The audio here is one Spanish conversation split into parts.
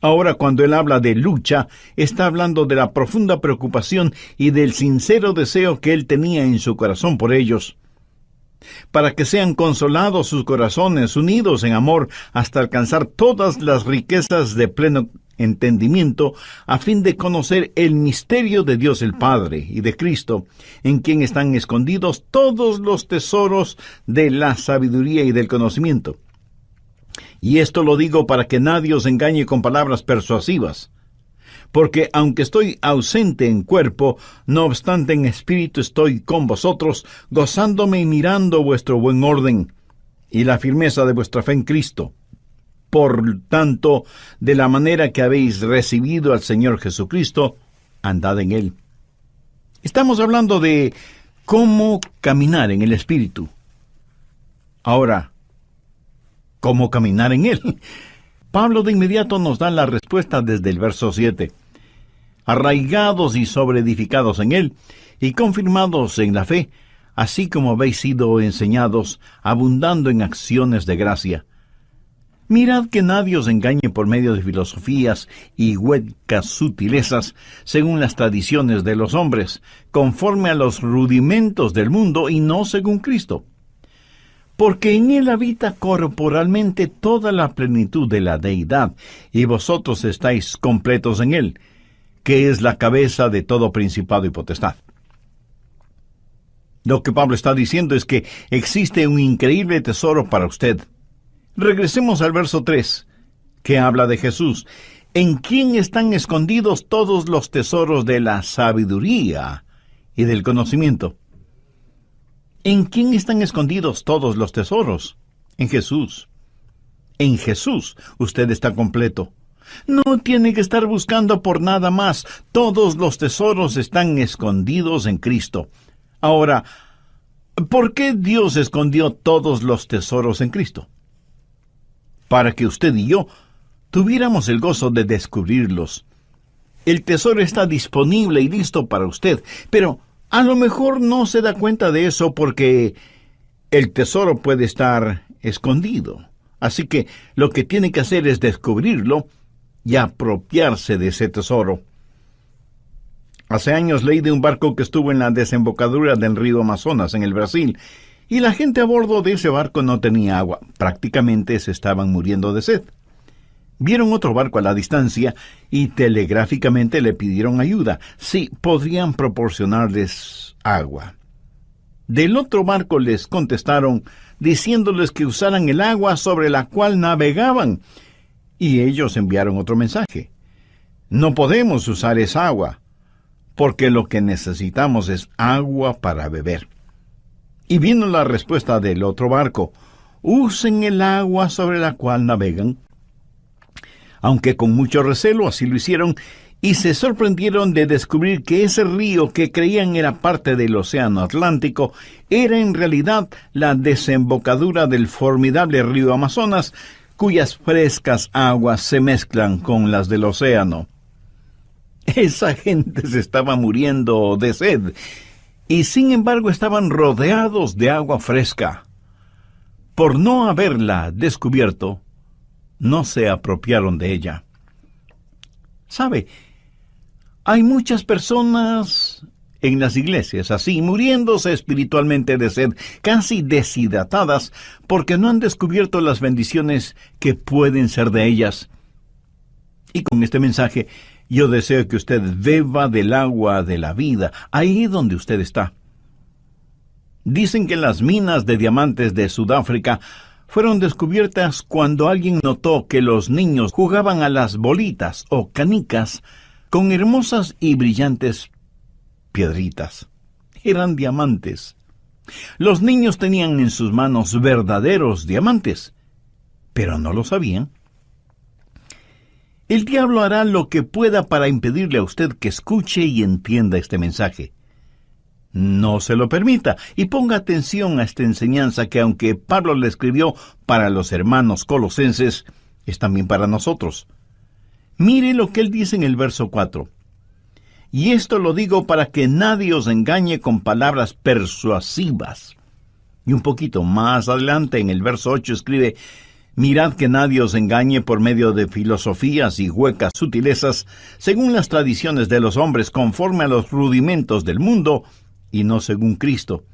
Ahora, cuando él habla de lucha, está hablando de la profunda preocupación y del sincero deseo que él tenía en su corazón por ellos, para que sean consolados sus corazones, unidos en amor, hasta alcanzar todas las riquezas de pleno entendimiento, a fin de conocer el misterio de Dios el Padre y de Cristo, en quien están escondidos todos los tesoros de la sabiduría y del conocimiento. Y esto lo digo para que nadie os engañe con palabras persuasivas. Porque aunque estoy ausente en cuerpo, no obstante en espíritu estoy con vosotros, gozándome y mirando vuestro buen orden y la firmeza de vuestra fe en Cristo. Por tanto, de la manera que habéis recibido al Señor Jesucristo, andad en Él. Estamos hablando de cómo caminar en el Espíritu. Ahora, ¿cómo caminar en Él? Pablo de inmediato nos da la respuesta desde el verso 7. Arraigados y sobreedificados en Él, y confirmados en la fe, así como habéis sido enseñados, abundando en acciones de gracia. Mirad que nadie os engañe por medio de filosofías y huecas sutilezas, según las tradiciones de los hombres, conforme a los rudimentos del mundo y no según Cristo. Porque en Él habita corporalmente toda la plenitud de la deidad, y vosotros estáis completos en Él, que es la cabeza de todo principado y potestad. Lo que Pablo está diciendo es que existe un increíble tesoro para usted. Regresemos al verso 3, que habla de Jesús, en quien están escondidos todos los tesoros de la sabiduría y del conocimiento. ¿En quién están escondidos todos los tesoros? En Jesús. En Jesús usted está completo. No tiene que estar buscando por nada más. Todos los tesoros están escondidos en Cristo. Ahora, ¿por qué Dios escondió todos los tesoros en Cristo? Para que usted y yo tuviéramos el gozo de descubrirlos. El tesoro está disponible y listo para usted, pero a lo mejor no se da cuenta de eso porque el tesoro puede estar escondido. Así que lo que tiene que hacer es descubrirlo y apropiarse de ese tesoro. Hace años leí de un barco que estuvo en la desembocadura del río Amazonas, en el Brasil, y la gente a bordo de ese barco no tenía agua. Prácticamente se estaban muriendo de sed. Vieron otro barco a la distancia y telegráficamente le pidieron ayuda. Sí, podrían proporcionarles agua. Del otro barco les contestaron diciéndoles que usaran el agua sobre la cual navegaban. Y ellos enviaron otro mensaje. No podemos usar esa agua, porque lo que necesitamos es agua para beber. Y vino la respuesta del otro barco: usen el agua sobre la cual navegan. Aunque con mucho recelo así lo hicieron, y se sorprendieron de descubrir que ese río que creían era parte del océano Atlántico, era en realidad la desembocadura del formidable río Amazonas, cuyas frescas aguas se mezclan con las del océano. Esa gente se estaba muriendo de sed, y sin embargo estaban rodeados de agua fresca. Por no haberla descubierto, no se apropiaron de ella. ¿Sabe? Hay muchas personas en las iglesias así, muriéndose espiritualmente de sed, casi deshidratadas, porque no han descubierto las bendiciones que pueden ser de ellas. Y con este mensaje, yo deseo que usted beba del agua de la vida, ahí donde usted está. Dicen que las minas de diamantes de Sudáfrica fueron descubiertas cuando alguien notó que los niños jugaban a las bolitas o canicas con hermosas y brillantes piedritas. Eran diamantes. Los niños tenían en sus manos verdaderos diamantes, pero no lo sabían. El diablo hará lo que pueda para impedirle a usted que escuche y entienda este mensaje. No se lo permita y ponga atención a esta enseñanza que, aunque Pablo le escribió para los hermanos colosenses, es también para nosotros. Mire lo que él dice en el verso 4. Y esto lo digo para que nadie os engañe con palabras persuasivas. Y un poquito más adelante, en el verso 8, escribe: Mirad que nadie os engañe por medio de filosofías y huecas sutilezas, según las tradiciones de los hombres, conforme a los rudimentos del mundo, y no según Cristo.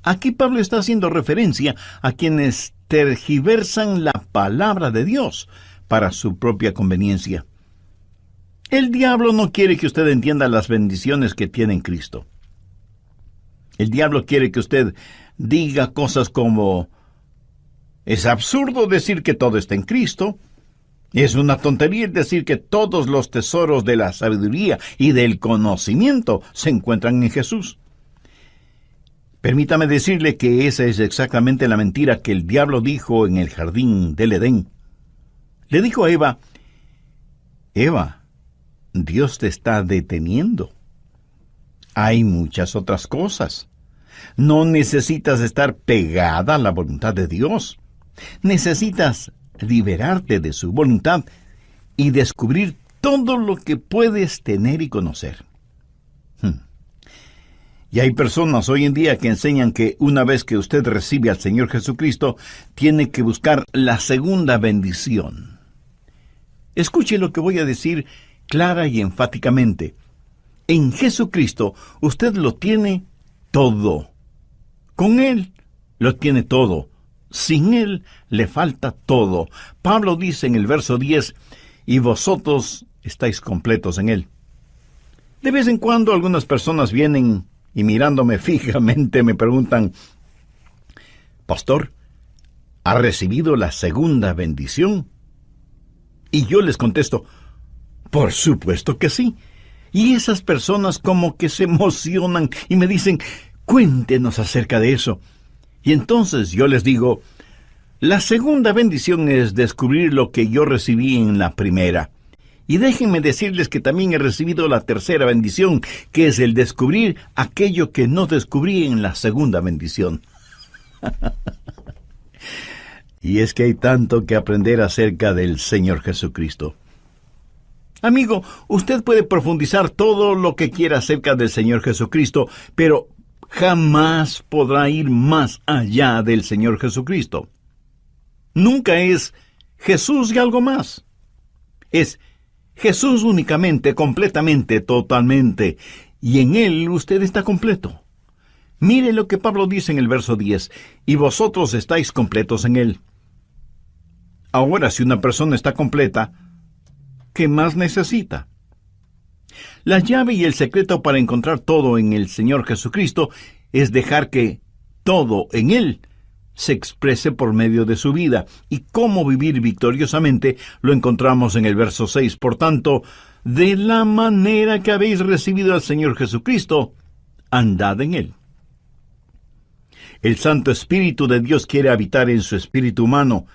Aquí Pablo está haciendo referencia a quienes tergiversan la palabra de Dios para su propia conveniencia. El diablo no quiere que usted entienda las bendiciones que tiene en Cristo. El diablo quiere que usted diga cosas como: es absurdo decir que todo está en Cristo. Es una tontería decir que todos los tesoros de la sabiduría y del conocimiento se encuentran en Jesús. Permítame decirle que esa es exactamente la mentira que el diablo dijo en el jardín del Edén. Le dijo a Eva: Eva, Dios te está deteniendo. Hay muchas otras cosas. No necesitas estar pegada a la voluntad de Dios. Necesitas liberarte de su voluntad y descubrir todo lo que puedes tener y conocer. Y hay personas hoy en día que enseñan que una vez que usted recibe al Señor Jesucristo, tiene que buscar la segunda bendición. Escuche lo que voy a decir clara y enfáticamente. En Jesucristo usted lo tiene todo. Con Él lo tiene todo. Sin Él le falta todo. Pablo dice en el verso 10, y vosotros estáis completos en Él. De vez en cuando algunas personas vienen y mirándome fijamente me preguntan: Pastor, ¿ha recibido la segunda bendición? Y yo les contesto: por supuesto que sí. Y esas personas como que se emocionan y me dicen: cuéntenos acerca de eso. Y entonces yo les digo: la segunda bendición es descubrir lo que yo recibí en la primera. Y déjenme decirles que también he recibido la tercera bendición, que es el descubrir aquello que no descubrí en la segunda bendición. Y es que hay tanto que aprender acerca del Señor Jesucristo. Amigo, usted puede profundizar todo lo que quiera acerca del Señor Jesucristo, pero jamás podrá ir más allá del Señor Jesucristo. Nunca es Jesús y algo más. Es Jesús únicamente, completamente, totalmente. Y en Él usted está completo. Mire lo que Pablo dice en el verso 10. Y vosotros estáis completos en Él. Ahora, si una persona está completa, ¿qué más necesita? La llave y el secreto para encontrar todo en el Señor Jesucristo es dejar que todo en Él se exprese por medio de su vida. Y cómo vivir victoriosamente lo encontramos en el verso 6. Por tanto, de la manera que habéis recibido al Señor Jesucristo, andad en Él. El Santo Espíritu de Dios quiere habitar en su espíritu humano,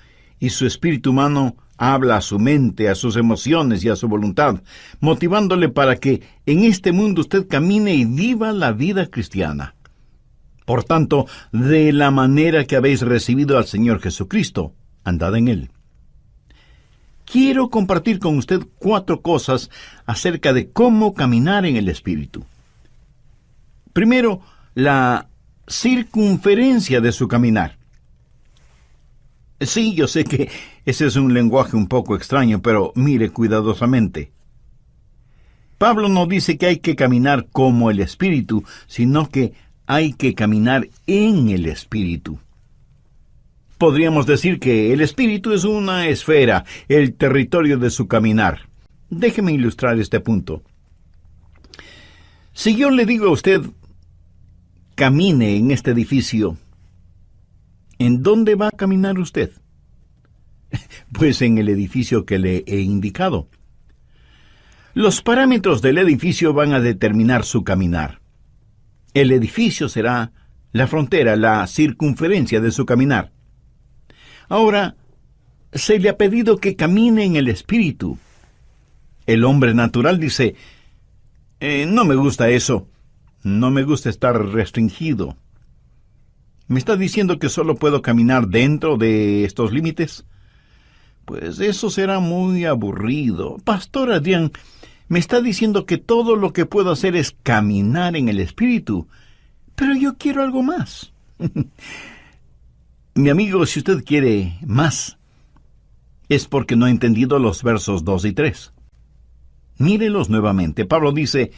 y su espíritu humano habla a su mente, a sus emociones y a su voluntad, motivándole para que en este mundo usted camine y viva la vida cristiana. Por tanto, de la manera que habéis recibido al Señor Jesucristo, andad en Él. Quiero compartir con usted 4 cosas acerca de cómo caminar en el Espíritu. Primero, la circunferencia de su caminar. Sí, yo sé que ese es un lenguaje un poco extraño, pero mire cuidadosamente. Pablo no dice que hay que caminar como el Espíritu, sino que hay que caminar en el Espíritu. Podríamos decir que el Espíritu es una esfera, el territorio de su caminar. Déjeme ilustrar este punto. Si yo le digo a usted: camine en este edificio, ¿en dónde va a caminar usted? Pues en el edificio que le he indicado. Los parámetros del edificio van a determinar su caminar. El edificio será la frontera, la circunferencia de su caminar. Ahora, se le ha pedido que camine en el Espíritu. El hombre natural dice: no me gusta eso. No me gusta estar restringido. ¿Me está diciendo que solo puedo caminar dentro de estos límites? Pues eso será muy aburrido. Pastor Adrián, me está diciendo que todo lo que puedo hacer es caminar en el Espíritu. Pero yo quiero algo más. Mi amigo, si usted quiere más, es porque no ha entendido los versos 2 y 3. Mírelos nuevamente. Pablo dice: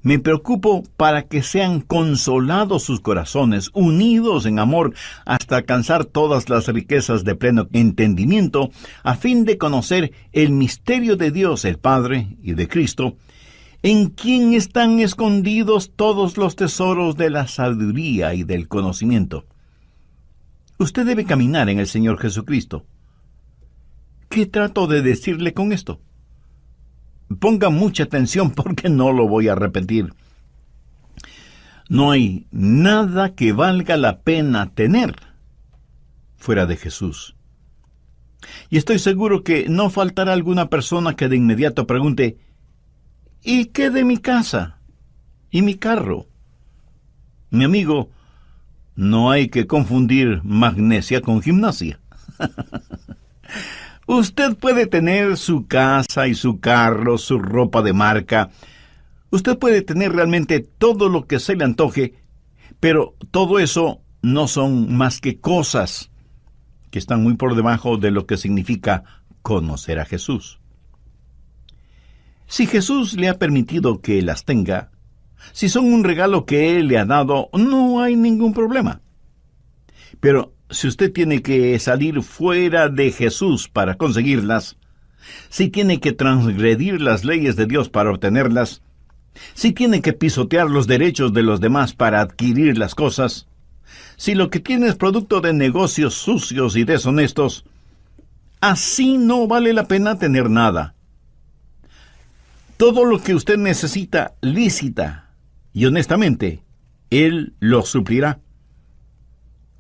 me preocupo para que sean consolados sus corazones, unidos en amor, hasta alcanzar todas las riquezas de pleno entendimiento, a fin de conocer el misterio de Dios el Padre y de Cristo, en quien están escondidos todos los tesoros de la sabiduría y del conocimiento. Usted debe caminar en el Señor Jesucristo. ¿Qué trato de decirle con esto? Ponga mucha atención porque no lo voy a repetir. No hay nada que valga la pena tener fuera de Jesús. Y estoy seguro que no faltará alguna persona que de inmediato pregunte: ¿y qué de mi casa? ¿Y mi carro? Mi amigo, no hay que confundir magnesia con gimnasia. Usted puede tener su casa y su carro, su ropa de marca. Usted puede tener realmente todo lo que se le antoje, pero todo eso no son más que cosas que están muy por debajo de lo que significa conocer a Jesús. Si Jesús le ha permitido que las tenga, si son un regalo que Él le ha dado, no hay ningún problema. Pero si usted tiene que salir fuera de Jesús para conseguirlas, si tiene que transgredir las leyes de Dios para obtenerlas, si tiene que pisotear los derechos de los demás para adquirir las cosas, si lo que tiene es producto de negocios sucios y deshonestos, así no vale la pena tener nada. Todo lo que usted necesita lícita y honestamente, Él lo suplirá.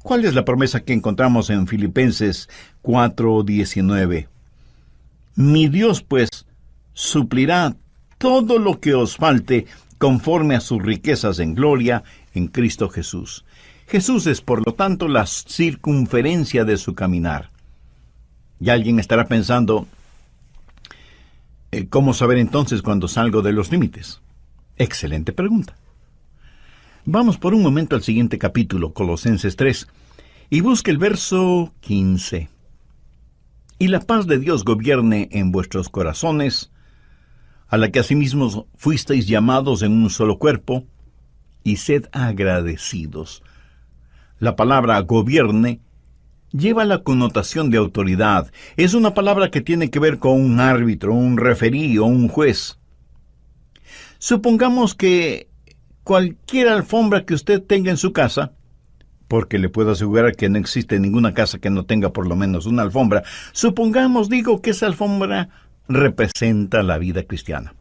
¿Cuál es la promesa que encontramos en Filipenses 4:19? Mi Dios, pues, suplirá todo lo que os falte conforme a sus riquezas en gloria en Cristo Jesús. Jesús es, por lo tanto, la circunferencia de su caminar. Y alguien estará pensando: ¿cómo saber entonces cuando salgo de los límites? Excelente pregunta. Vamos por un momento al siguiente capítulo, Colosenses 3, y busque el verso 15. Y la paz de Dios gobierne en vuestros corazones, a la que asimismo fuisteis llamados en un solo cuerpo, y sed agradecidos. La palabra gobierne lleva la connotación de autoridad. Es una palabra que tiene que ver con un árbitro, un referí o un juez. Supongamos que cualquier alfombra que usted tenga en su casa, porque le puedo asegurar que no existe ninguna casa que no tenga por lo menos una alfombra, supongamos, que esa alfombra representa la vida cristiana.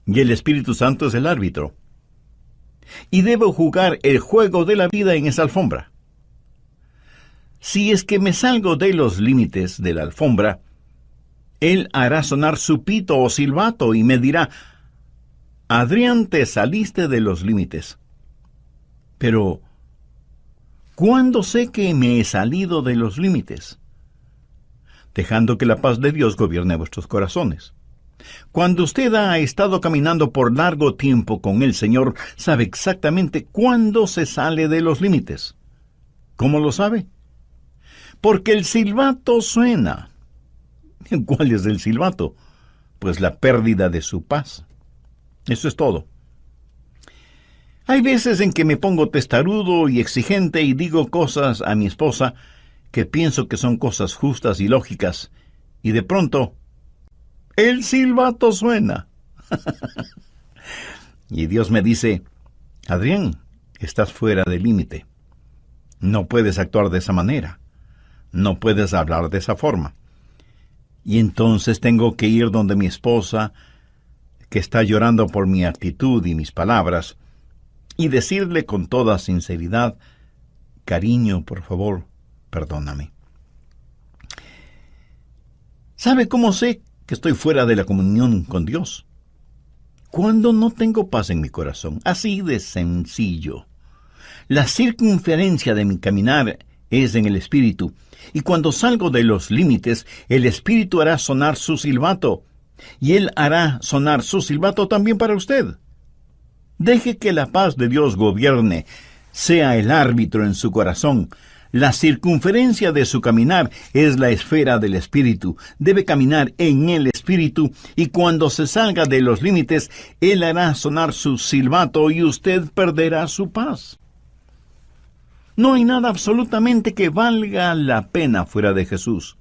Y el Espíritu Santo es el árbitro. Y debo jugar el juego de la vida en esa alfombra. Si es que me salgo de los límites de la alfombra, Él hará sonar su pito o silbato y me dirá: Adrián, te saliste de los límites. Pero, ¿cuándo sé que me he salido de los límites? Dejando que la paz de Dios gobierne vuestros corazones. Cuando usted ha estado caminando por largo tiempo con el Señor, sabe exactamente cuándo se sale de los límites. ¿Cómo lo sabe? Porque el silbato suena. ¿Cuál es el silbato? Pues la pérdida de su paz. Eso es todo. Hay veces en que me pongo testarudo y exigente y digo cosas a mi esposa que pienso que son cosas justas y lógicas, y de pronto el silbato suena. Y Dios me dice: Adrián, estás fuera del límite. No puedes actuar de esa manera. No puedes hablar de esa forma. Y entonces tengo que ir donde mi esposa, que está llorando por mi actitud y mis palabras, y decirle con toda sinceridad: cariño, por favor, perdóname. ¿Sabe cómo sé que estoy fuera de la comunión con Dios? Cuando no tengo paz en mi corazón. Así de sencillo. La circunferencia de mi caminar es en el Espíritu, y cuando salgo de los límites, el Espíritu hará sonar su silbato, y Él hará sonar su silbato también para usted. Deje que la paz de Dios gobierne. sea el árbitro en su corazón. La circunferencia de su caminar es la esfera del Espíritu. Debe caminar en el Espíritu, y cuando se salga de los límites, Él hará sonar su silbato y usted perderá su paz. No hay nada absolutamente que valga la pena fuera de Jesús.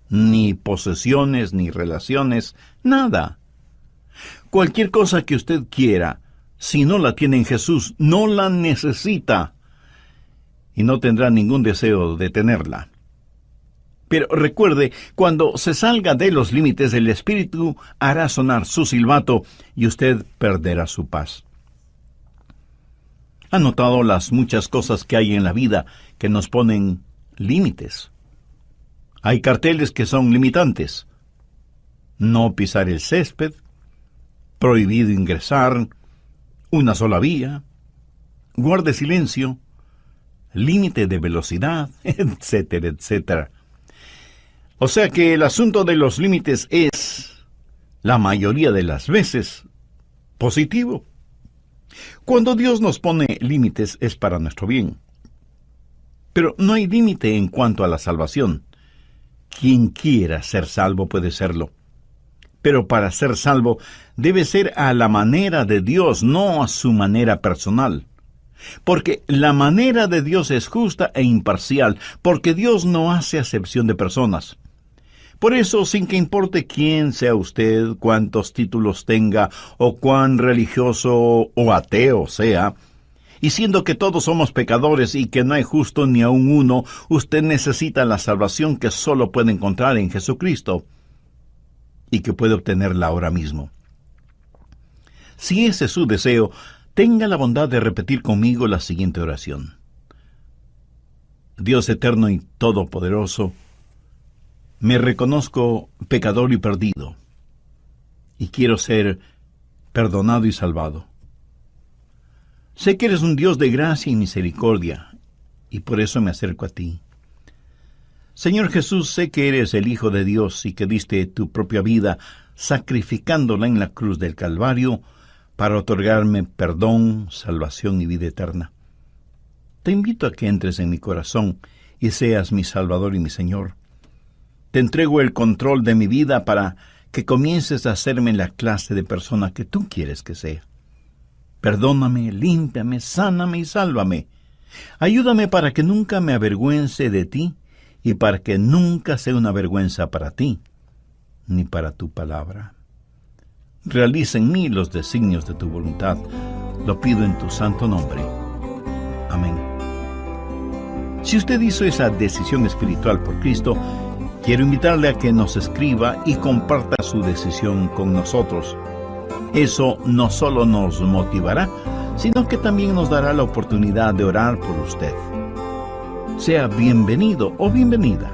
Ni posesiones, ni relaciones, nada. Cualquier cosa que usted quiera, si no la tiene en Jesús, no la necesita. Y no tendrá ningún deseo de tenerla. Pero recuerde, cuando se salga de los límites, el Espíritu hará sonar su silbato y usted perderá su paz. ¿Ha notado las muchas cosas que hay en la vida que nos ponen límites? Hay carteles que son limitantes. No pisar el césped, prohibido ingresar, una sola vía, guarde silencio, límite de velocidad, etcétera, etcétera. O sea que el asunto de los límites es, la mayoría de las veces, positivo. Cuando Dios nos pone límites es para nuestro bien. Pero no hay límite en cuanto a la salvación. Quien quiera ser salvo puede serlo. Pero para ser salvo debe ser a la manera de Dios, no a su manera personal. Porque la manera de Dios es justa e imparcial, porque Dios no hace acepción de personas. Por eso, sin que importe quién sea usted, cuántos títulos tenga, o cuán religioso o ateo sea, y siendo que todos somos pecadores y que no hay justo ni aun uno, usted necesita la salvación que solo puede encontrar en Jesucristo, y que puede obtenerla ahora mismo. Si ese es su deseo, tenga la bondad de repetir conmigo la siguiente oración. Dios eterno y todopoderoso, me reconozco pecador y perdido, y quiero ser perdonado y salvado. Sé que eres un Dios de gracia y misericordia, y por eso me acerco a ti. Señor Jesús, sé que eres el Hijo de Dios y que diste tu propia vida, sacrificándola en la cruz del Calvario, para otorgarme perdón, salvación y vida eterna. Te invito a que entres en mi corazón y seas mi Salvador y mi Señor. Te entrego el control de mi vida para que comiences a hacerme la clase de persona que tú quieres que sea. Perdóname, límpiame, sáname y sálvame. Ayúdame para que nunca me avergüence de ti y para que nunca sea una vergüenza para ti, ni para tu palabra. Realiza en mí los designios de tu voluntad. Lo pido en tu santo nombre. Amén. Si usted hizo esa decisión espiritual por Cristo, quiero invitarle a que nos escriba y comparta su decisión con nosotros. Eso no solo nos motivará, sino que también nos dará la oportunidad de orar por usted. Sea bienvenido o bienvenida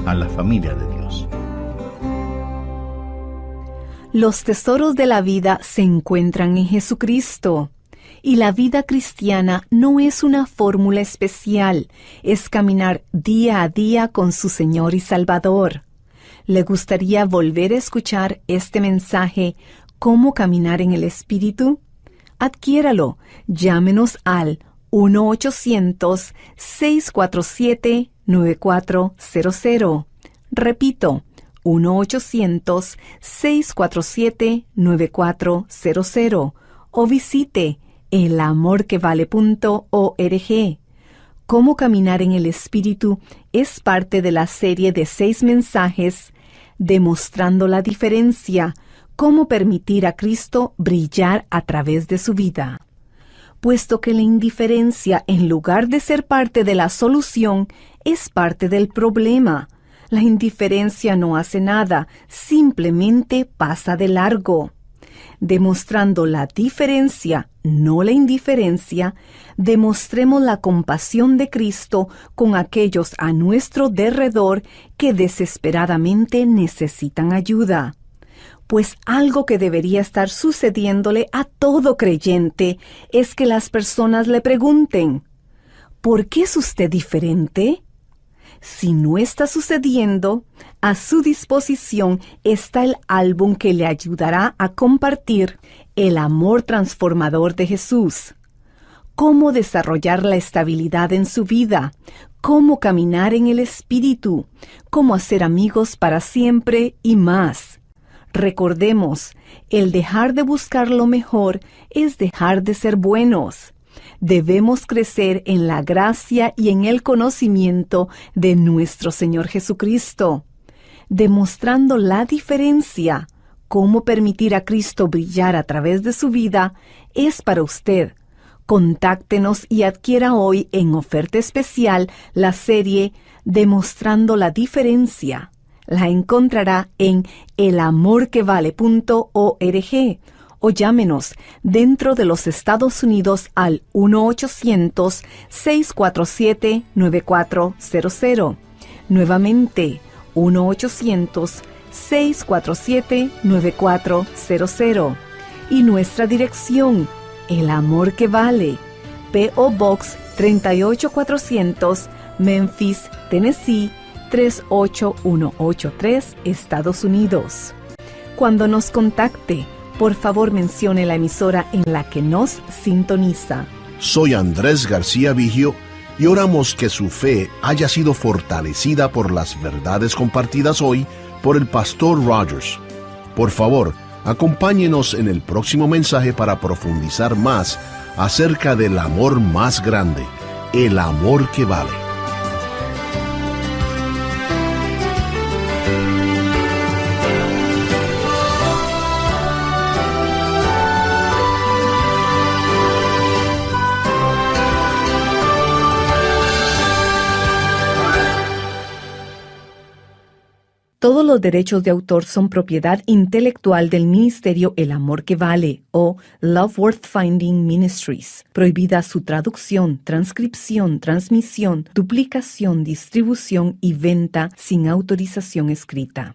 a la familia de Dios. Los tesoros de la vida se encuentran en Jesucristo. Y la vida cristiana no es una fórmula especial, es caminar día a día con su Señor y Salvador. ¿Le gustaría volver a escuchar este mensaje, ¿Cómo caminar en el Espíritu? Adquiéralo. Llámenos al 1-800-647-9400. Repito, 1-800-647-9400. O visite elamorquevale.org. Cómo caminar en el Espíritu es parte de la serie de 6 mensajes demostrando la diferencia, cómo permitir a Cristo brillar a través de su vida. Puesto que la indiferencia, en lugar de ser parte de la solución, es parte del problema. La indiferencia no hace nada, simplemente pasa de largo. Demostrando la diferencia, no la indiferencia, demostremos la compasión de Cristo con aquellos a nuestro derredor que desesperadamente necesitan ayuda. Pues algo que debería estar sucediéndole a todo creyente es que las personas le pregunten, ¿por qué es usted diferente? Si no está sucediendo, a su disposición está el álbum que le ayudará a compartir el amor transformador de Jesús. cómo desarrollar la estabilidad en su vida, cómo caminar en el Espíritu, cómo hacer amigos para siempre y más. Recordemos, el dejar de buscar lo mejor es dejar de ser buenos. Debemos crecer en la gracia y en el conocimiento de nuestro Señor Jesucristo, demostrando la diferencia. Cómo permitir a Cristo brillar a través de su vida es para usted. Contáctenos y adquiera hoy en oferta especial la serie Demostrando la Diferencia. La encontrará en elamorquevale.org o llámenos dentro de los Estados Unidos al 1-800-647-9400. Nuevamente, 1-800-647-9400. Y nuestra dirección, El Amor que Vale, P.O. Box 38400, Memphis, Tennessee 38183, Estados Unidos. Cuando nos contacte, por favor mencione la emisora en la que nos sintoniza. Soy Andrés García Vigio y oramos que su fe haya sido fortalecida por las verdades compartidas hoy por el Pastor Rogers. Por favor, acompáñenos en el próximo mensaje para profundizar más acerca del amor más grande, el amor que vale. Todos los derechos de autor son propiedad intelectual del Ministerio El Amor que Vale o Love Worth Finding Ministries. Prohibida su traducción, transcripción, transmisión, duplicación, distribución y venta sin autorización escrita.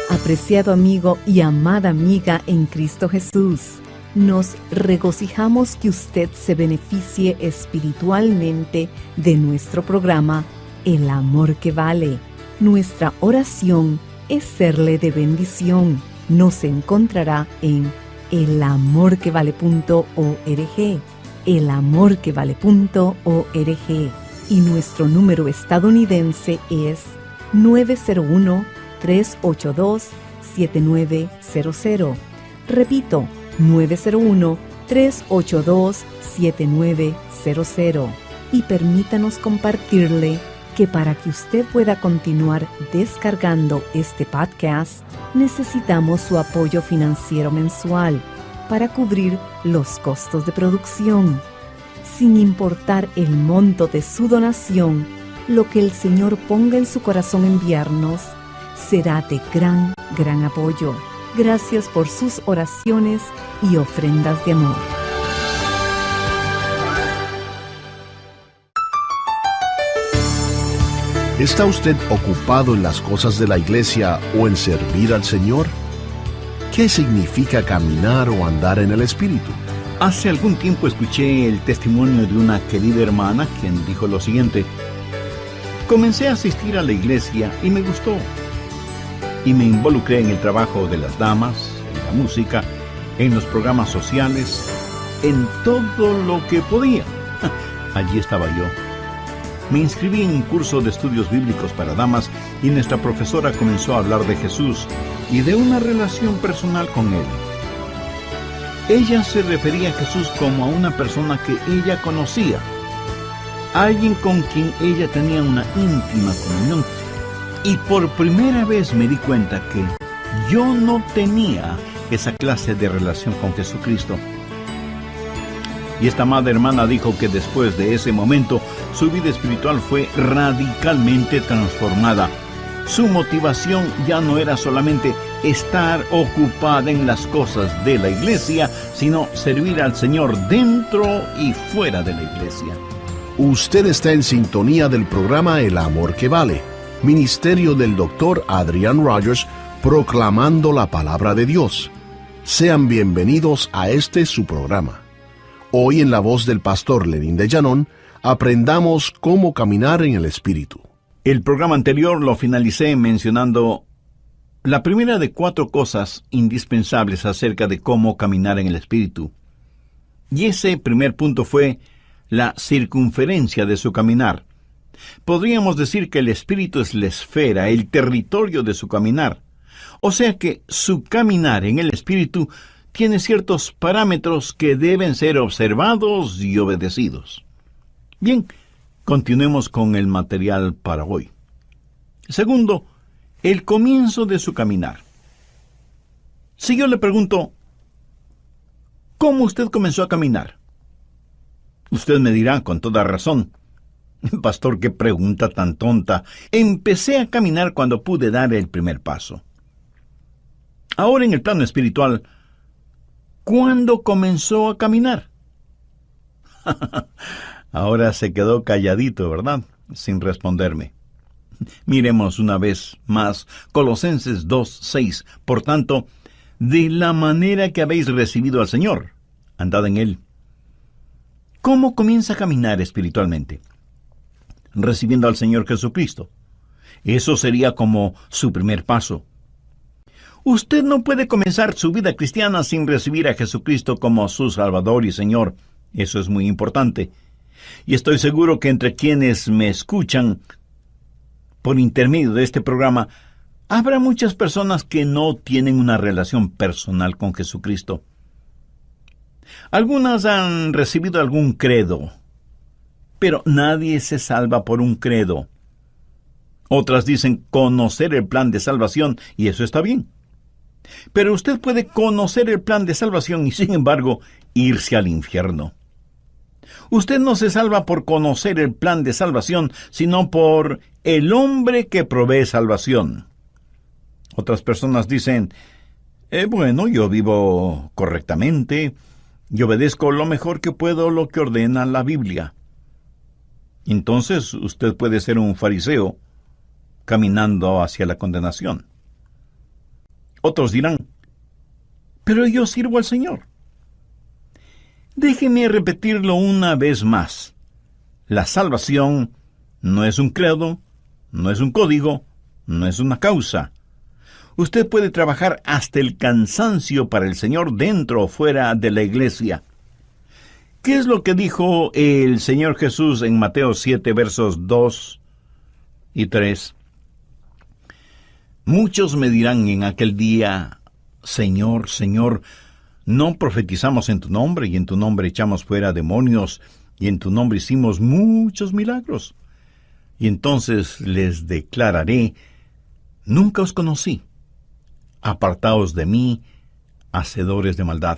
Apreciado amigo y amada amiga en Cristo Jesús, nos regocijamos que usted se beneficie espiritualmente de nuestro programa El Amor que Vale. Nuestra oración es serle de bendición. Nos encontrará en elamorquevale.org, elamorquevale.org, y nuestro número estadounidense es 901-382-7900. Repito, 901-382-7900. Y permítanos compartirle que para que usted pueda continuar descargando este podcast, necesitamos su apoyo financiero mensual para cubrir los costos de producción. Sin importar el monto de su donación, lo que el Señor ponga en su corazón enviarnos será de gran apoyo. Gracias por sus oraciones y ofrendas de amor. ¿Está usted ocupado en las cosas de la iglesia o en servir al Señor? ¿Qué significa caminar o andar en el Espíritu? Hace algún tiempo escuché el testimonio de una querida hermana quien dijo lo siguiente: comencé a asistir a la iglesia y me gustó. Y me involucré en el trabajo de las damas, en la música, en los programas sociales, en todo lo que podía. Allí estaba yo. Me inscribí en un curso de estudios bíblicos para damas y nuestra profesora comenzó a hablar de Jesús y de una relación personal con Él. Ella se refería a Jesús como a una persona que ella conocía, alguien con quien ella tenía una íntima comunión. Y por primera vez me di cuenta que yo no tenía esa clase de relación con Jesucristo. Y esta amada hermana dijo que después de ese momento su vida espiritual fue radicalmente transformada. Su motivación ya no era solamente estar ocupada en las cosas de la iglesia, sino servir al Señor dentro y fuera de la iglesia. Usted está en sintonía del programa El Amor que Vale, ministerio del Dr. Adrian Rogers, proclamando la palabra de Dios. Sean bienvenidos a este su programa. Hoy, en la voz del pastor Lenín de Llanón, aprendamos cómo caminar en el Espíritu. El programa anterior lo finalicé mencionando la primera de 4 cosas indispensables acerca de cómo caminar en el Espíritu. Y ese primer punto fue la circunferencia de su caminar. Podríamos decir que el Espíritu es la esfera, el territorio de su caminar. O sea que su caminar en el Espíritu tiene ciertos parámetros que deben ser observados y obedecidos. Bien, continuemos con el material para hoy. Segundo, el comienzo de su caminar. Si yo le pregunto, ¿cómo usted comenzó a caminar? Usted me dirá con toda razón, pastor, qué pregunta tan tonta. Empecé a caminar cuando pude dar el primer paso. Ahora en el plano espiritual, ¿cuándo comenzó a caminar? Ahora se quedó calladito, ¿verdad? Sin responderme. Miremos una vez más Colosenses 2:6. Por tanto, de la manera que habéis recibido al Señor, andad en Él. ¿Cómo comienza a caminar espiritualmente? Recibiendo al Señor Jesucristo. Eso sería como su primer paso. Usted no puede comenzar su vida cristiana sin recibir a Jesucristo como su Salvador y Señor. Eso es muy importante. Y estoy seguro que entre quienes me escuchan por intermedio de este programa, habrá muchas personas que no tienen una relación personal con Jesucristo. Algunas han recibido algún credo, pero nadie se salva por un credo. Otras dicen conocer el plan de salvación, y eso está bien. Pero usted puede conocer el plan de salvación y, sin embargo, irse al infierno. Usted no se salva por conocer el plan de salvación, sino por el hombre que provee salvación. Otras personas dicen, bueno, yo vivo correctamente, y obedezco lo mejor que puedo lo que ordena la Biblia. Entonces usted puede ser un fariseo caminando hacia la condenación. Otros dirán, pero yo sirvo al Señor. Déjeme repetirlo una vez más. La salvación no es un credo, no es un código, no es una causa. Usted puede trabajar hasta el cansancio para el Señor dentro o fuera de la iglesia. ¿Qué es lo que dijo el Señor Jesús en Mateo 7, versos 2 y 3? Muchos me dirán en aquel día, Señor, Señor, ¿no profetizamos en tu nombre, y en tu nombre echamos fuera demonios, y en tu nombre hicimos muchos milagros? Y entonces les declararé, nunca os conocí. Apartaos de mí, hacedores de maldad.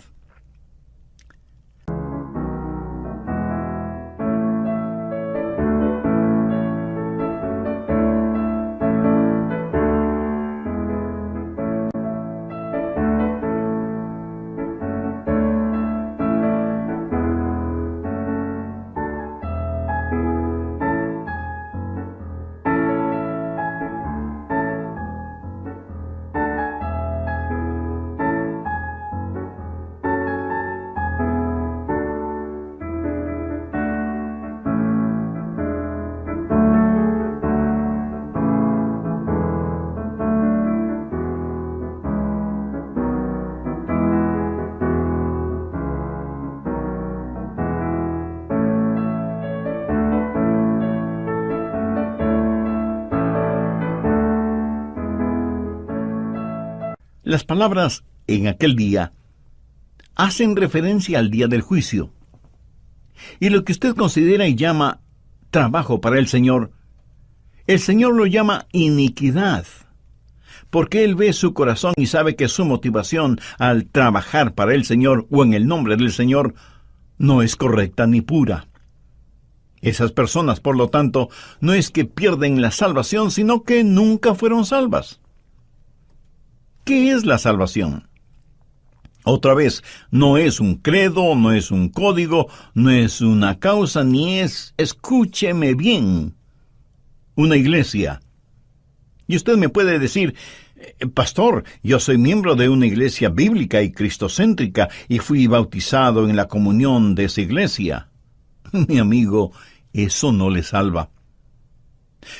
Las palabras en aquel día hacen referencia al día del juicio. Y lo que usted considera y llama trabajo para el Señor lo llama iniquidad, porque Él ve su corazón y sabe que su motivación al trabajar para el Señor o en el nombre del Señor no es correcta ni pura. Esas personas, por lo tanto, no es que pierden la salvación, sino que nunca fueron salvas. ¿Qué es la salvación? Otra vez, no es un credo, no es un código, no es una causa, ni es, escúcheme bien, una iglesia. Y usted me puede decir, pastor, yo soy miembro de una iglesia bíblica y cristocéntrica y fui bautizado en la comunión de esa iglesia. Mi amigo, eso no le salva.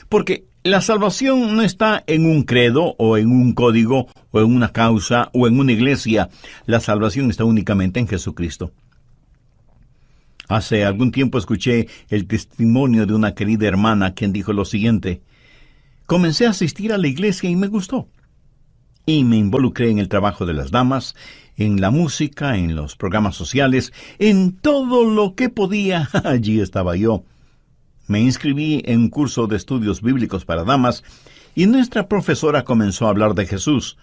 Porque la salvación no está en un credo o en un código o en una causa o en una iglesia. La salvación está únicamente en Jesucristo. Hace algún tiempo escuché el testimonio de una querida hermana quien dijo lo siguiente: comencé a asistir a la iglesia y me gustó. Y me involucré en el trabajo de las damas, en la música, en los programas sociales, en todo lo que podía. Allí estaba yo. Me inscribí en un curso de estudios bíblicos para damas y nuestra profesora comenzó a hablar de Jesús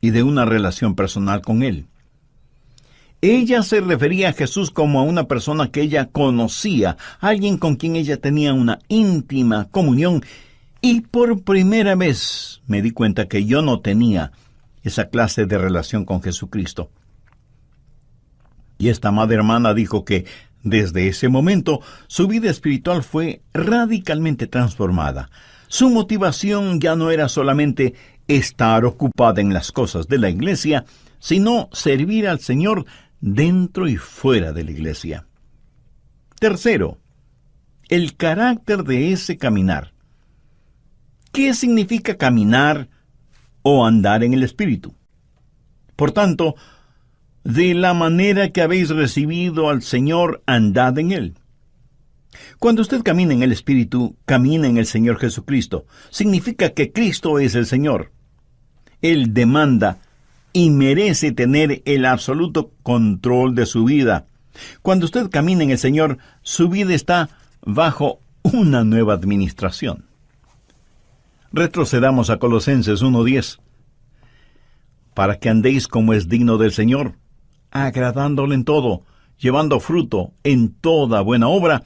y de una relación personal con Él. Ella se refería a Jesús como a una persona que ella conocía, alguien con quien ella tenía una íntima comunión, y por primera vez me di cuenta que yo no tenía esa clase de relación con Jesucristo. Y esta amada hermana dijo que desde ese momento su vida espiritual fue radicalmente transformada. Su motivación ya no era solamente estar ocupada en las cosas de la iglesia, sino servir al Señor dentro y fuera de la iglesia. Tercero, el carácter de ese caminar. ¿Qué significa caminar o andar en el Espíritu? Por tanto, de la manera que habéis recibido al Señor, andad en Él. Cuando usted camina en el Espíritu, camina en el Señor Jesucristo. Significa que Cristo es el Señor. Él demanda y merece tener el absoluto control de su vida. Cuando usted camina en el Señor, su vida está bajo una nueva administración. Retrocedamos a Colosenses 1:10. Para que andéis como es digno del Señor, agradándole en todo, llevando fruto en toda buena obra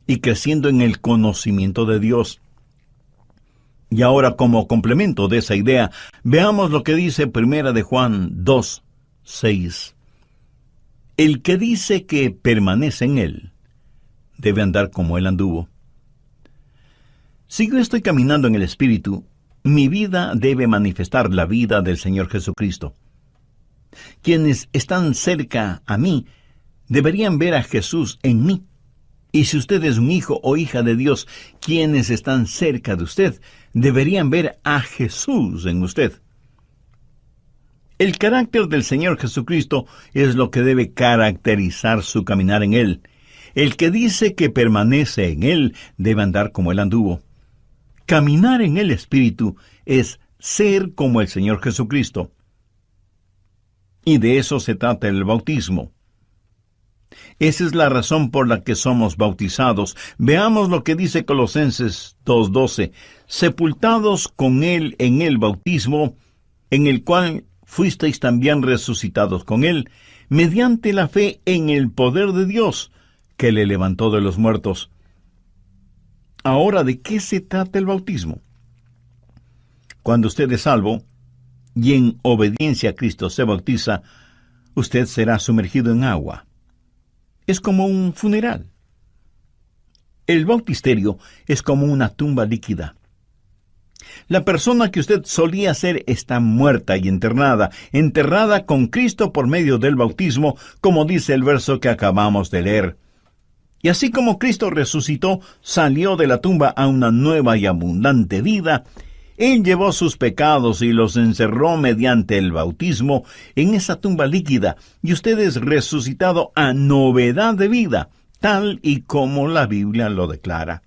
y creciendo en el conocimiento de Dios. Y ahora, como complemento de esa idea, veamos lo que dice 1 de Juan 2:6. El que dice que permanece en Él, debe andar como Él anduvo. Si yo estoy caminando en el Espíritu, mi vida debe manifestar la vida del Señor Jesucristo. Quienes están cerca a mí deberían ver a Jesús en mí. Y si usted es un hijo o hija de Dios, quienes están cerca de usted deberían ver a Jesús en usted. El carácter del Señor Jesucristo es lo que debe caracterizar su caminar en Él. El que dice que permanece en Él debe andar como Él anduvo. Caminar en el Espíritu es ser como el Señor Jesucristo. Y de eso se trata el bautismo. Esa es la razón por la que somos bautizados. Veamos lo que dice Colosenses 2:12. Sepultados con Él en el bautismo, en el cual fuisteis también resucitados con Él, mediante la fe en el poder de Dios, que le levantó de los muertos. Ahora, ¿de qué se trata el bautismo? Cuando usted es salvo y en obediencia a Cristo se bautiza, usted será sumergido en agua. Es como un funeral. El bautisterio es como una tumba líquida. La persona que usted solía ser está muerta y enterrada con Cristo por medio del bautismo, como dice el verso que acabamos de leer. Y así como Cristo resucitó, salió de la tumba a una nueva y abundante vida, Él llevó sus pecados y los encerró mediante el bautismo en esa tumba líquida, y usted es resucitado a novedad de vida, tal y como la Biblia lo declara.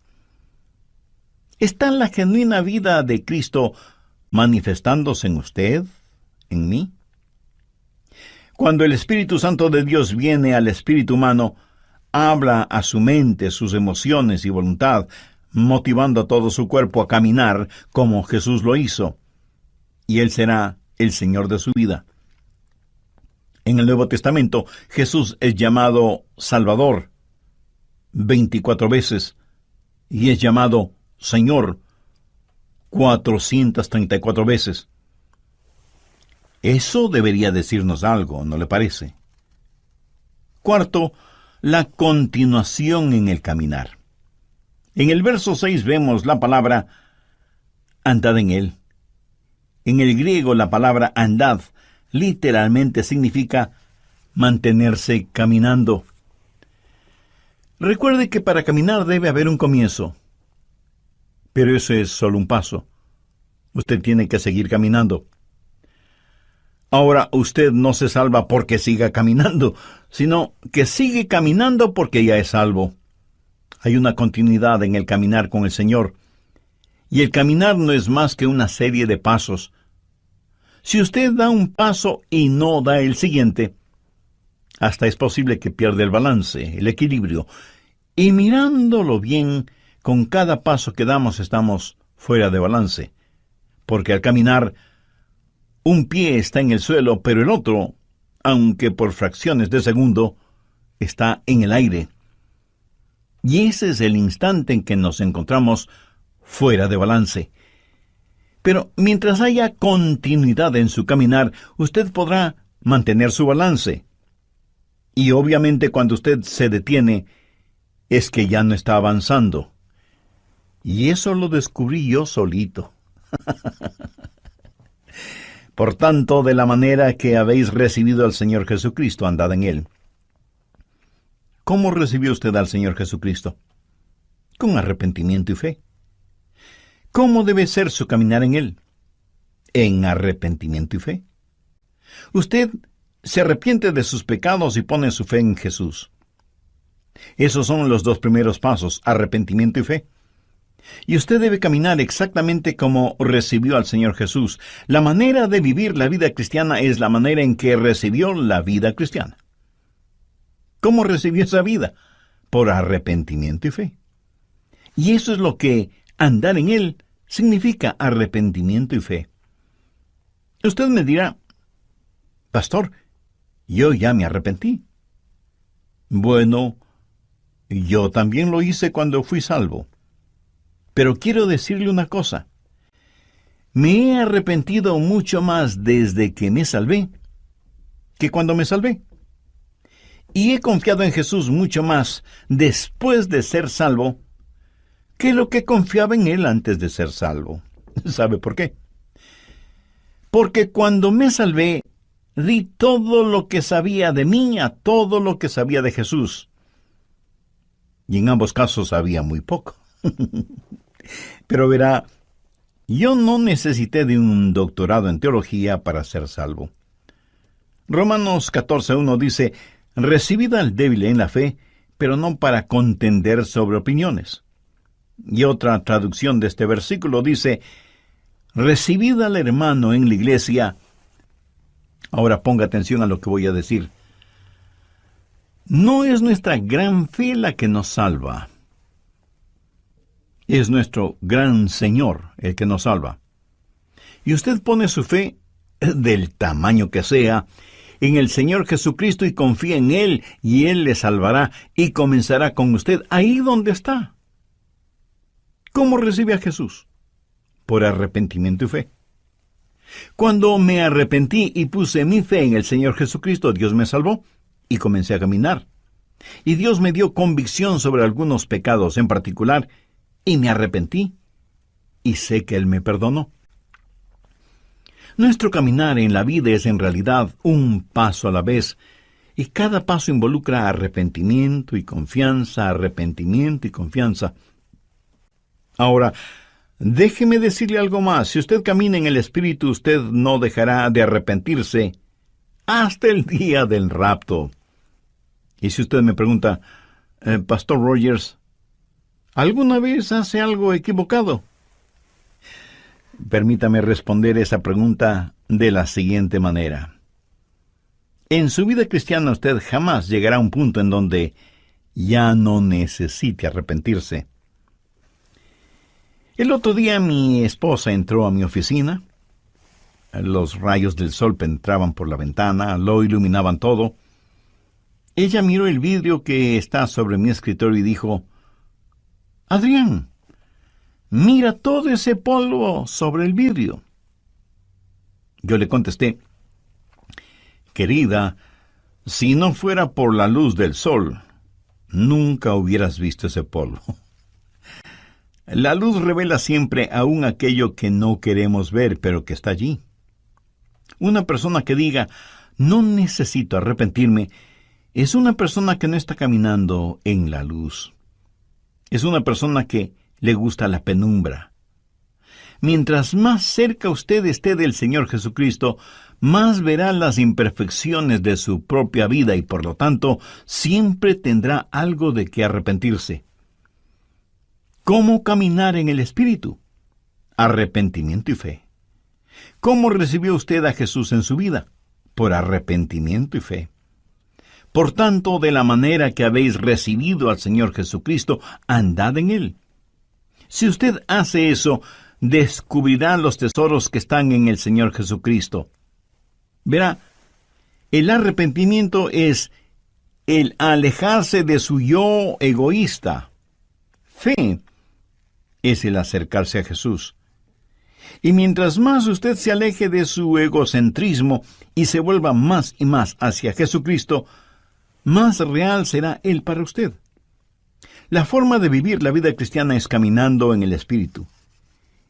¿Está la genuina vida de Cristo manifestándose en usted, en mí? Cuando el Espíritu Santo de Dios viene al espíritu humano, habla a su mente, sus emociones y voluntad, motivando a todo su cuerpo a caminar como Jesús lo hizo, y Él será el Señor de su vida. En el Nuevo Testamento, Jesús es llamado Salvador 24 veces, y es llamado Señor 434 veces. Eso debería decirnos algo, ¿no le parece? Cuarto, la continuación en el caminar. En el verso 6 vemos la palabra andad en Él. En el griego la palabra andad literalmente significa mantenerse caminando. Recuerde que para caminar debe haber un comienzo, pero eso es solo un paso. Usted tiene que seguir caminando. Ahora usted no se salva porque siga caminando, sino que sigue caminando porque ya es salvo. Hay una continuidad en el caminar con el Señor. Y el caminar no es más que una serie de pasos. Si usted da un paso y no da el siguiente, hasta es posible que pierda el balance, el equilibrio. Y mirándolo bien, con cada paso que damos estamos fuera de balance. Porque al caminar, un pie está en el suelo, pero el otro, aunque por fracciones de segundo, está en el aire. Y ese es el instante en que nos encontramos fuera de balance. Pero mientras haya continuidad en su caminar, usted podrá mantener su balance. Y obviamente cuando usted se detiene, es que ya no está avanzando. Y eso lo descubrí yo solito. Por tanto, de la manera que habéis recibido al Señor Jesucristo, andad en Él. ¿Cómo recibió usted al Señor Jesucristo? Con arrepentimiento y fe. ¿Cómo debe ser su caminar en Él? En arrepentimiento y fe. Usted se arrepiente de sus pecados y pone su fe en Jesús. Esos son los dos primeros pasos, arrepentimiento y fe. Y usted debe caminar exactamente como recibió al Señor Jesús. La manera de vivir la vida cristiana es la manera en que recibió la vida cristiana. ¿Cómo recibió esa vida? Por arrepentimiento y fe. Y eso es lo que andar en Él significa, arrepentimiento y fe. Usted me dirá, pastor, yo ya me arrepentí. Bueno, yo también lo hice cuando fui salvo. Pero quiero decirle una cosa. Me he arrepentido mucho más desde que me salvé que cuando me salvé. Y he confiado en Jesús mucho más después de ser salvo que lo que confiaba en Él antes de ser salvo. ¿Sabe por qué? Porque cuando me salvé, di todo lo que sabía de mí a todo lo que sabía de Jesús. Y en ambos casos sabía muy poco. Pero verá, yo no necesité de un doctorado en teología para ser salvo. Romanos 14:1 dice, recibid al débil en la fe, pero no para contender sobre opiniones. Y otra traducción de este versículo dice, recibid al hermano en la iglesia. Ahora ponga atención a lo que voy a decir. No es nuestra gran fe la que nos salva. Es nuestro gran Señor el que nos salva. Y usted pone su fe, del tamaño que sea, en el Señor Jesucristo y confía en Él, y Él le salvará y comenzará con usted ahí donde está. ¿Cómo recibe a Jesús? Por arrepentimiento y fe. Cuando me arrepentí y puse mi fe en el Señor Jesucristo, Dios me salvó y comencé a caminar. Y Dios me dio convicción sobre algunos pecados en particular, y me arrepentí, y sé que Él me perdonó. Nuestro caminar en la vida es en realidad un paso a la vez, y cada paso involucra arrepentimiento y confianza, arrepentimiento y confianza. Ahora, déjeme decirle algo más. Si usted camina en el Espíritu, usted no dejará de arrepentirse hasta el día del rapto. Y si usted me pregunta, Pastor Rogers, ¿alguna vez hace algo equivocado? Permítame responder esa pregunta de la siguiente manera. En su vida cristiana usted jamás llegará a un punto en donde ya no necesite arrepentirse. El otro día mi esposa entró a mi oficina. Los rayos del sol penetraban por la ventana, lo iluminaban todo. Ella miró el vidrio que está sobre mi escritorio y dijo, Adrián, mira todo ese polvo sobre el vidrio. Yo le contesté, querida, si no fuera por la luz del sol, nunca hubieras visto ese polvo. La luz revela siempre aún aquello que no queremos ver, pero que está allí. Una persona que diga, no necesito arrepentirme, es una persona que no está caminando en la luz. Es una persona que le gusta la penumbra. mientras más cerca usted esté del Señor Jesucristo, más verá las imperfecciones de su propia vida y por lo tanto siempre tendrá algo de qué arrepentirse. ¿Cómo caminar en el Espíritu? Arrepentimiento y fe. ¿Cómo recibió usted a Jesús en su vida? Por arrepentimiento y fe. Por tanto, de la manera que habéis recibido al Señor Jesucristo, andad en Él. Si usted hace eso, descubrirá los tesoros que están en el Señor Jesucristo. Verá, el arrepentimiento es el alejarse de su yo egoísta. Fe es el acercarse a Jesús. Y mientras más usted se aleje de su egocentrismo y se vuelva más y más hacia Jesucristo, más real será Él para usted. La forma de vivir la vida cristiana es caminando en el Espíritu.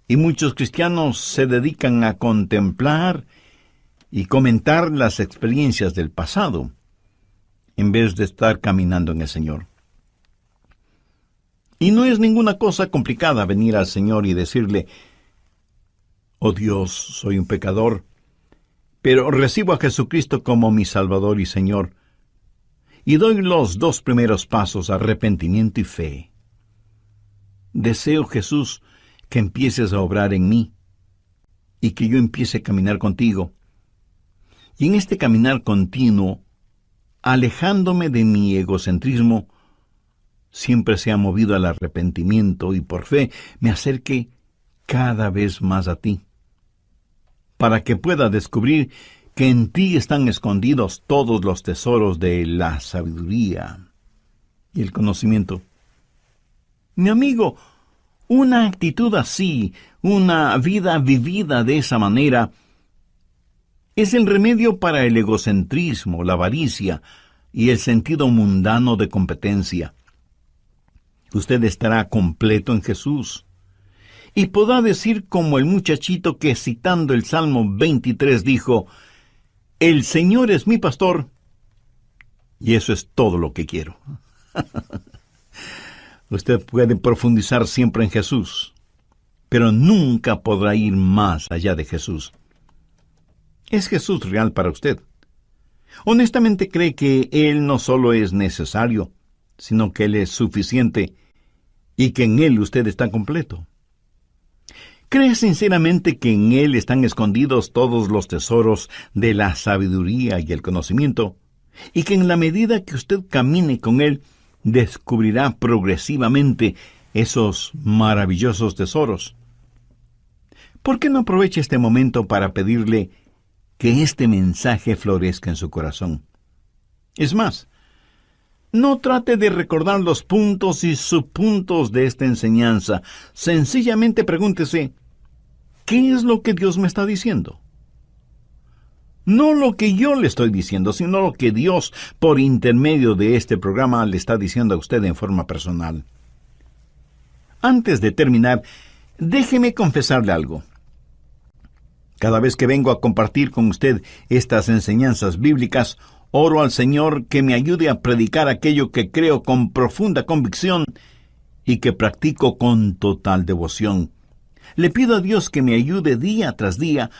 Y muchos cristianos se dedican a contemplar y comentar las experiencias del pasado, en vez de estar caminando en el Señor. Y no es ninguna cosa complicada venir al Señor y decirle: «Oh Dios, soy un pecador, pero recibo a Jesucristo como mi Salvador y Señor, y doy los 2 primeros pasos, arrepentimiento y fe. Deseo, Jesús, que empieces a obrar en mí, y que yo empiece a caminar contigo. Y en este caminar continuo, alejándome de mi egocentrismo, siempre sea movido al arrepentimiento y por fe me acerque cada vez más a ti, para que pueda descubrir que en ti están escondidos todos los tesoros de la sabiduría y el conocimiento». Mi amigo, una actitud así, una vida vivida de esa manera, es el remedio para el egocentrismo, la avaricia y el sentido mundano de competencia. Usted estará completo en Jesús. Y podrá decir como el muchachito que, citando el Salmo 23, dijo: «El Señor es mi pastor, y eso es todo lo que quiero». Usted puede profundizar siempre en Jesús, pero nunca podrá ir más allá de Jesús. ¿Es Jesús real para usted? ¿Honestamente cree que Él no solo es necesario, sino que Él es suficiente y que en Él usted está completo? ¿Cree sinceramente que en Él están escondidos todos los tesoros de la sabiduría y el conocimiento, y que en la medida que usted camine con Él, descubrirá progresivamente esos maravillosos tesoros? ¿Por qué no aprovecha este momento para pedirle que este mensaje florezca en su corazón? Es más, no trate de recordar los puntos y subpuntos de esta enseñanza. Sencillamente pregúntese: ¿qué es lo que Dios me está diciendo? No lo que yo le estoy diciendo, sino lo que Dios, por intermedio de este programa, le está diciendo a usted en forma personal. Antes de terminar, déjeme confesarle algo. Cada vez que vengo a compartir con usted estas enseñanzas bíblicas, oro al Señor que me ayude a predicar aquello que creo con profunda convicción y que practico con total devoción. Le pido a Dios que me ayude día tras día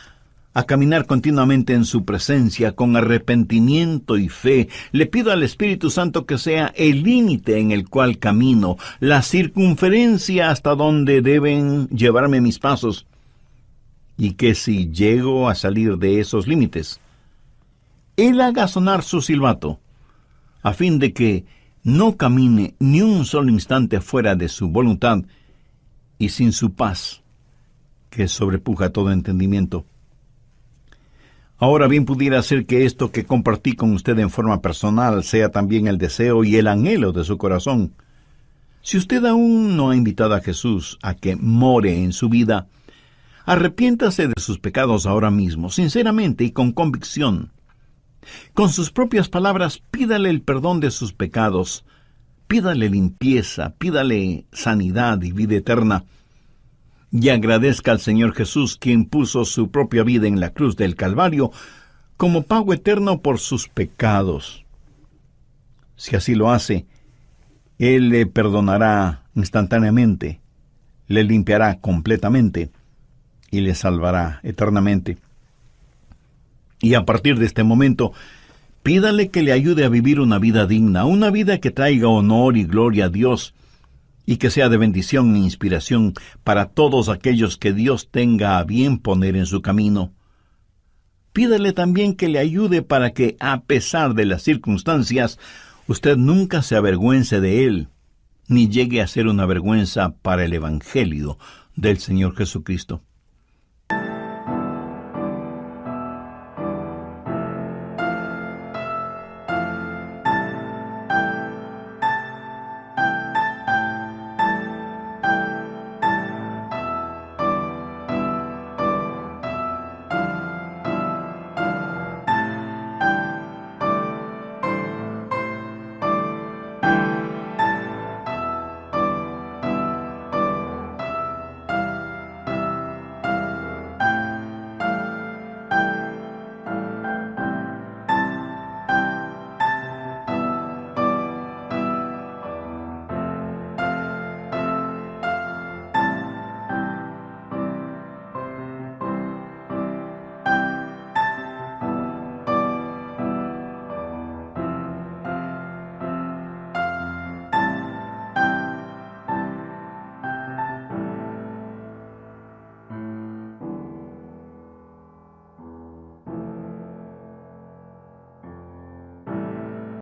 a caminar continuamente en su presencia con arrepentimiento y fe. Le pido al Espíritu Santo que sea el límite en el cual camino, la circunferencia hasta donde deben llevarme mis pasos, y que si llego a salir de esos límites, Él haga sonar su silbato, a fin de que no camine ni un solo instante fuera de su voluntad y sin su paz, que sobrepuja todo entendimiento. Ahora bien, pudiera ser que esto que compartí con usted en forma personal sea también el deseo y el anhelo de su corazón. Si usted aún no ha invitado a Jesús a que more en su vida, arrepiéntase de sus pecados ahora mismo, sinceramente y con convicción. Con sus propias palabras, pídale el perdón de sus pecados, pídale limpieza, pídale sanidad y vida eterna, y agradezca al Señor Jesús, quien puso su propia vida en la cruz del Calvario como pago eterno por sus pecados. Si así lo hace, Él le perdonará instantáneamente, le limpiará completamente y le salvará eternamente. Y a partir de este momento, pídale que le ayude a vivir una vida digna, una vida que traiga honor y gloria a Dios, y que sea de bendición e inspiración para todos aquellos que Dios tenga a bien poner en su camino. Pídale también que le ayude para que, a pesar de las circunstancias, usted nunca se avergüence de él, ni llegue a ser una vergüenza para el Evangelio del Señor Jesucristo.